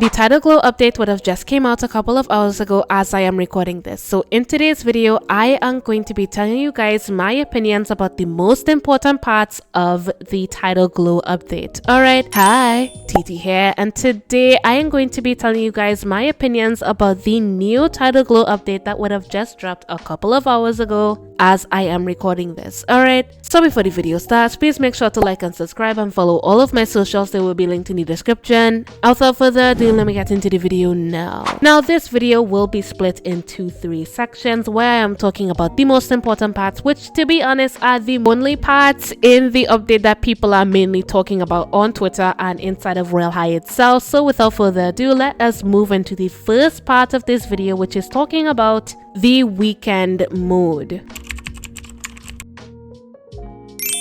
The Title Glow update would have just came out a couple of hours ago as I am recording this. So in today's video, I am going to be telling you guys my opinions about the most important parts of the Title Glow update. Alright, hi, TT here, and today I am going to be telling you guys my opinions about the new Title Glow update that would have just dropped a couple of hours ago as I am recording this. Alright, so before the video starts, please make sure to like and subscribe and follow all of my socials. They will be linked in the description. Without further ado, let me get into the video now. Now this video will be split into 3 sections where I am talking about the most important parts, which to be honest are the only parts in the update that people are mainly talking about on Twitter and inside of Royale itself. So without further ado, let us move into the first part of this video, which is talking about the weekend mode.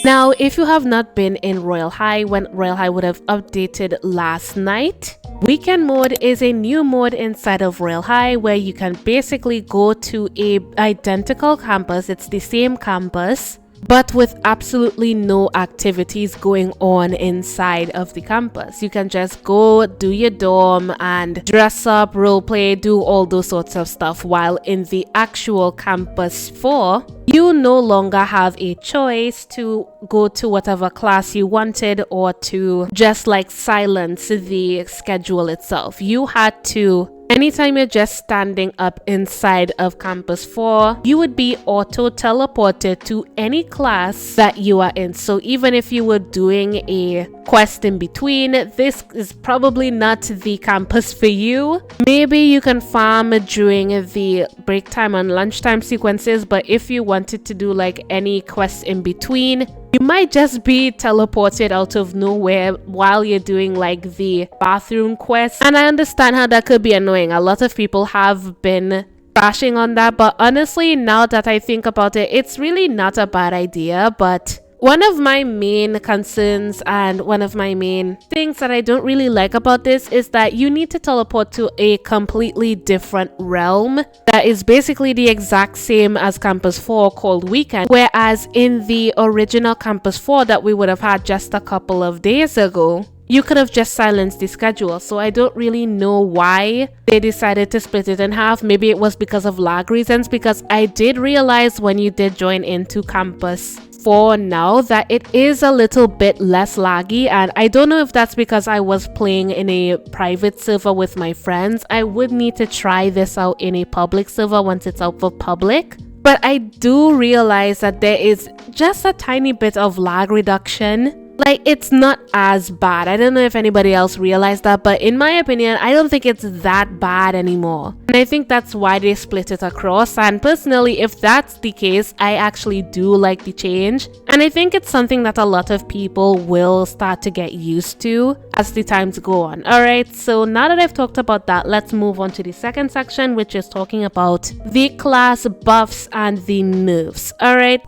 Now, if you have not been in Royale when Royale would have updated last night, Weekend mode is a new mode inside of Royale where you can basically go to a identical campus. It's the same campus, but with absolutely no activities going on inside of the campus. You can just go do your dorm and dress up, roleplay, do all those sorts of stuff, while in the actual campus 4, you no longer have a choice to go to whatever class you wanted or to just like silence the schedule itself. You had to, anytime you're just standing up inside of campus 4, you would be auto teleported to any class that you are in. So even if you were doing a quest in between, this is probably not the campus for you. Maybe you can farm during the break time and lunchtime sequences, but if you wanted to do like any quests in between, you might just be teleported out of nowhere while you're doing like the bathroom quest. And I understand how that could be annoying. A lot of people have been bashing on that, but honestly, now that I think about it, it's really not a bad idea. But one of my main concerns and one of my main things that I don't really like about this is that you need to teleport to a completely different realm that is basically the exact same as Campus 4 called Weekend, whereas in the original Campus 4 that we would have had just a couple of days ago, you could have just silenced the schedule. So I don't really know why they decided to split it in half. Maybe it was because of lag reasons, because I did realize when you did join into Campus 4 now that it is a little bit less laggy, and I don't know if that's because I was playing in a private server with my friends. I would need to try this out in a public server once it's out for public. But I do realize that there is just a tiny bit of lag reduction. Like, it's not as bad. I don't know if anybody else realized that, but in my opinion, I don't think it's that bad anymore. And I think that's why they split it across. And personally, if that's the case, I actually do like the change. And I think it's something that a lot of people will start to get used to as the times go on. Alright, so now that I've talked about that, let's move on to the second section, which is talking about the class buffs and the nerfs. Alright.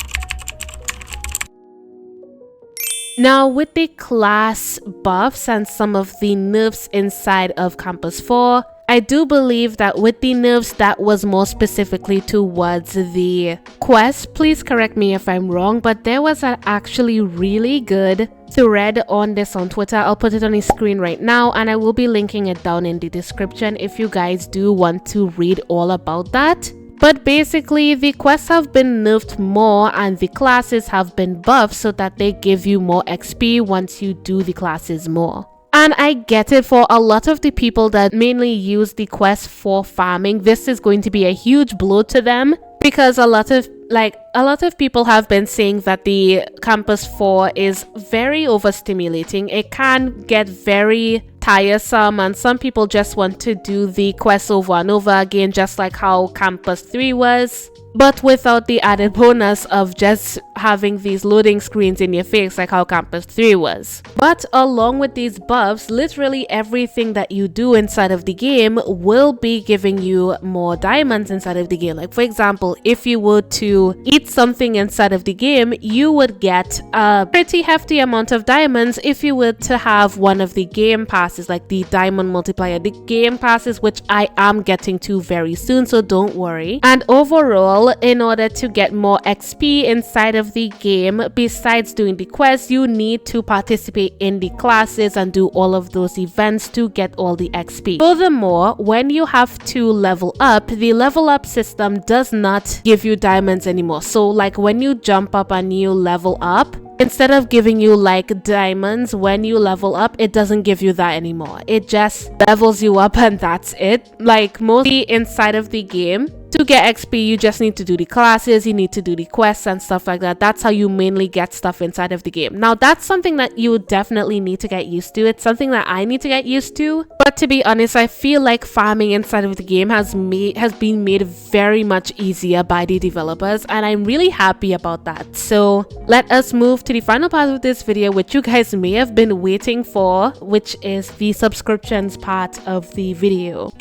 Now, with the class buffs and some of the nerfs inside of Campus 4, I do believe that with the nerfs that was more specifically towards the quest. Please correct me if I'm wrong, but there was an actually really good thread on this on Twitter. I'll put it on the screen right now, and I will be linking it down in the description if you guys do want to read all about that. But basically, the quests have been nerfed more and the classes have been buffed so that they give you more XP once you do the classes more. And I get it, for a lot of the people that mainly use the quest for farming, this is going to be a huge blow to them, because a lot of people have been saying that the Campus 4 is very overstimulating. It can get very tiresome, and some people just want to do the quest over and over again, just like how Campus 3 was, but without the added bonus of just having these loading screens in your face like how Campus 3 was. But along with these buffs, literally everything that you do inside of the game will be giving you more diamonds inside of the game. Like, for example, if you were to eat beat something inside of the game, you would get a pretty hefty amount of diamonds if you were to have one of the game passes, like the diamond multiplier, the game passes, which I am getting to very soon, so don't worry. And overall, in order to get more XP inside of the game, besides doing the quests, you need to participate in the classes and do all of those events to get all the XP. Furthermore, when you have to level up, the level up system does not give you diamonds anymore. So like when you jump up and you level up, instead of giving you like diamonds when you level up, it doesn't give you that anymore. It just levels you up and that's it. Like mostly inside of the game, to get XP, you just need to do the classes, you need to do the quests and stuff like that. That's how you mainly get stuff inside of the game. Now, that's something that you definitely need to get used to. It's something that I need to get used to. But to be honest, I feel like farming inside of the game has been made very much easier by the developers, and I'm really happy about that. So let us move to the final part of this video, which you guys may have been waiting for, which is the subscriptions part of the video.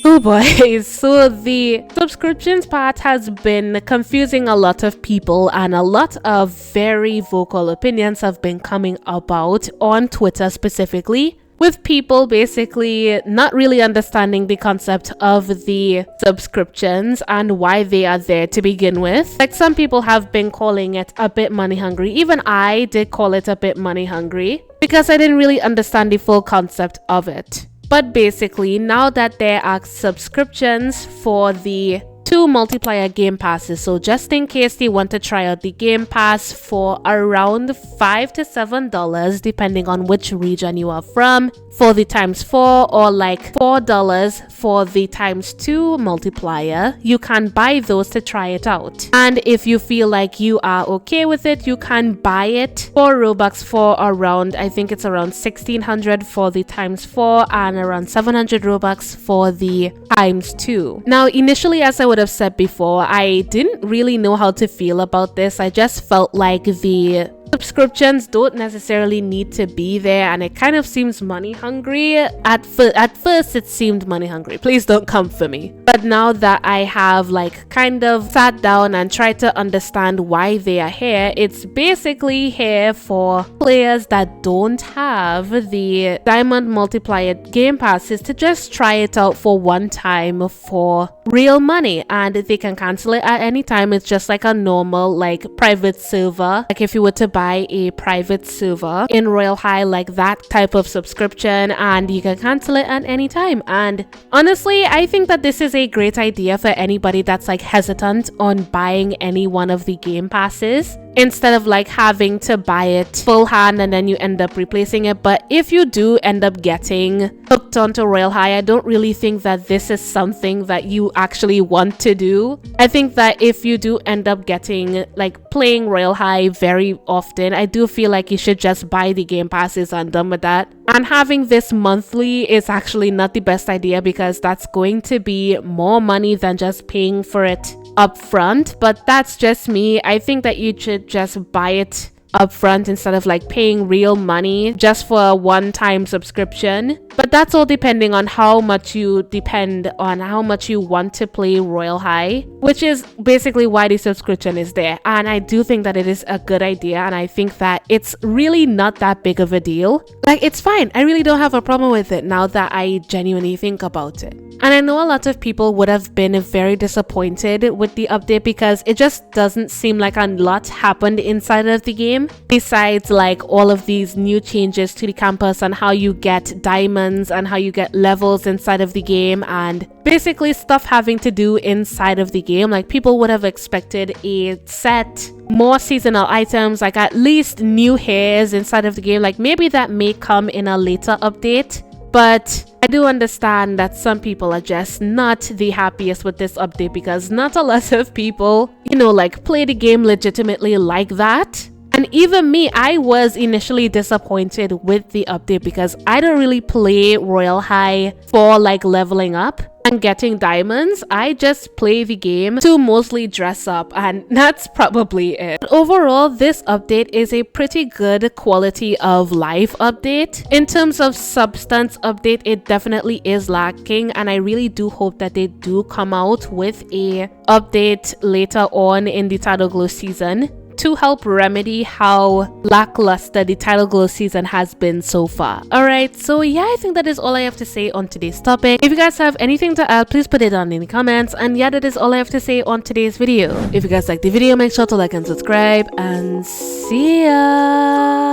Oh boy, so the subscriptions part has been confusing a lot of people, and a lot of very vocal opinions have been coming about on Twitter specifically, with people basically not really understanding the concept of the subscriptions and why they are there to begin with. Like some people have been calling it a bit money hungry. Even I did call it a bit money hungry because I didn't really understand the full concept of it. But basically, now that there are subscriptions for the 2 multiplier game passes, so just in case they want to try out the game pass for around $5 to $7 depending on which region you are from, for the ×4, or like $4 for the ×2 multiplier, you can buy those to try it out. And if you feel like you are okay with it, you can buy it for Robux for around, I think it's around 1600 for the ×4 and around 700 Robux for the ×2. Now initially, as I would have said before, I didn't really know how to feel about this. I just felt like the subscriptions don't necessarily need to be there, and it kind of seems money hungry. At first it seemed money hungry, please don't come for me. But now that I have like kind of sat down and tried to understand why they are here, it's basically here for players that don't have the diamond multiplier game passes to just try it out for one time for real money, and they can cancel it at any time. It's just like a normal like private server. Like if you were to buy a private server in Royale High, like that type of subscription, and you can cancel it at any time. And honestly, I think that this is a great idea for anybody that's like hesitant on buying any one of the game passes, instead of like having to buy it full hand and then you end up replacing it. But if you do end up getting hooked onto Royale High, I don't really think that this is something that you actually want to do. I think that if you do end up getting like playing Royale High very often, I do feel like you should just buy the game passes and done with that. And having this monthly is actually not the best idea, because that's going to be more money than just paying for it up front. But that's just me. I think that you should just buy it up front instead of like paying real money just for a one-time subscription. But that's all depending on how much you want to play Royale High, which is basically why the subscription is there. And I do think that it is a good idea, and I think that it's really not that big of a deal. Like, it's fine. I really don't have a problem with it now that I genuinely think about it. And I know a lot of people would have been very disappointed with the update, because it just doesn't seem like a lot happened inside of the game, besides like all of these new changes to the campus and how you get diamonds and how you get levels inside of the game, and basically stuff having to do inside of the game. Like, people would have expected a set, more seasonal items, like at least new hairs inside of the game. Like, maybe that may come in a later update, but I do understand that some people are just not the happiest with this update, because not a lot of people, like play the game legitimately like that. And even me, I was initially disappointed with the update, because I don't really play Royale High for like leveling up. and getting diamonds. I just play the game to mostly dress up, and that's probably it. But overall, this update is a pretty good quality of life update. In terms of substance update, it definitely is lacking, and I really do hope that they do come out with a update later on in the Title Glow season to help remedy how lackluster the Title Glow season has been so far. Alright, so yeah, I think that is all I have to say on today's topic. If you guys have anything to add, please put it down in the comments. And yeah, that is all I have to say on today's video. If you guys like the video, make sure to like and subscribe, and see ya!